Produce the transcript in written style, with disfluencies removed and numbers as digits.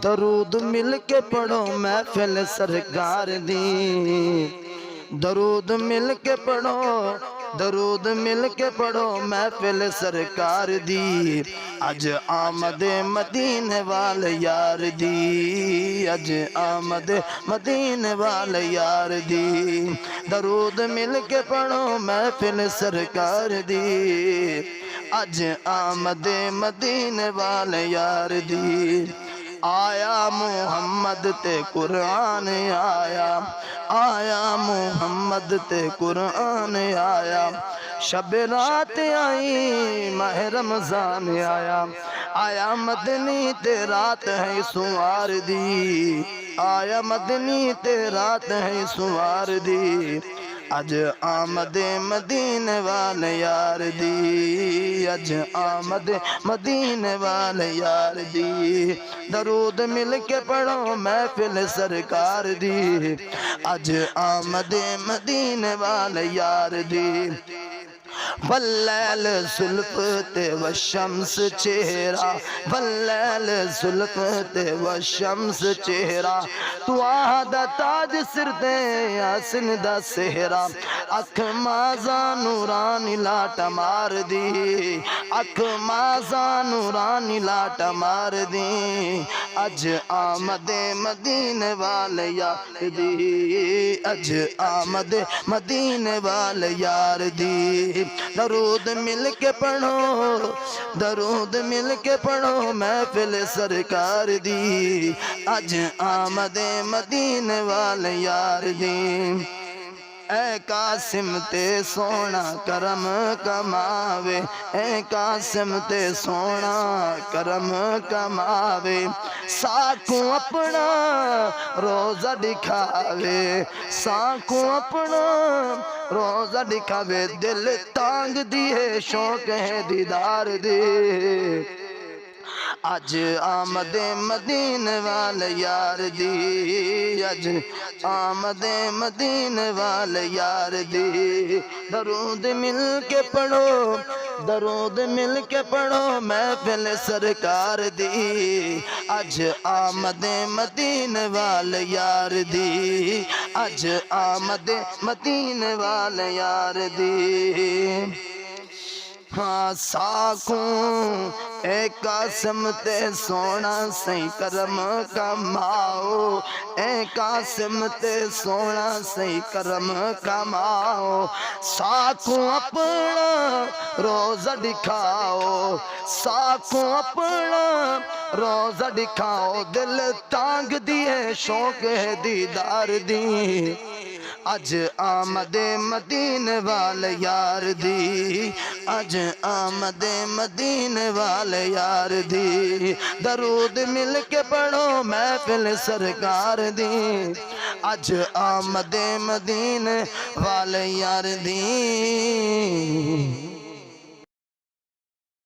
درود مل کے پڑھو محفل سرکار دی، درود مل کے پڑھو، درود مل کے پڑھو محفل سرکار دی، اج آمد مدینے والے یار دی، اج آمد مدینے والے یار دی، درود مل کے پڑھو محفل سرکار دی، اج آمد مدینے والے یار دی، آیا محمد تے قرآن آیا، آیا محمد تے قرآن آیا، شب رات آئی ماہ رمضان آیا، آیا مدنی تے رات ہے سوار دی، آیا مدنی تے رات ہے سوار دی، اج آمد مدینے والے یار دی، اج آمد مدینے والے یار دی، درود مل کے پڑھو محفل سرکار دی، اج آمد مدینے والے یار دی، واللیل زلفت والشمس چہرہ، واللیل زلفت والشمس چہرہ، تو آہدہ تاج سر دے یاسن دا سہرہ، اکھ مازا نورانی لاٹا مار دی، اکھ مازا نورانی لاٹا مار دی، اج آمد مدینے والے یار دی، اج آمد مدینے والے یار دی، درود مل کے پڑھو، درود مل کے پڑھو محفل سرکار دی، اج آمد مدینے والے یار دی، اے قاسم تے سونا کرم کماوے، اے قاسم تے سونا کرم کماوے، ساکوں اپنا روزہ دکھاوے، ساکوں اپنا روزہ دکھاوے، دل تانگ دیے شوق ہے دیدار دی، اج آمد مدینے والے یار دی، اج آمد مدینے والے یار دی، درود مل کے پڑھو، درود مل کے پڑھو محفل سرکار دی، اج آمد مدینے والے یار دی، اج آمد مدینے والے یار دی، ہاں ساکوں اے قاسم تے سونا سی کرم کماؤ، اے قاسم تے سونا سی کرم کماؤ، ساکوں اپنا روزہ دکھاؤ، ساکوں اپنا روزہ دکھاؤ، دل تانگ دیے شوق ہے دیدار دی، اج آمد مدینے والے یار دی، اج آمد مدینے والے یار دی، درود مل کے پڑھو محفل سرکار دی، اج آمد مدینے والے یار دی۔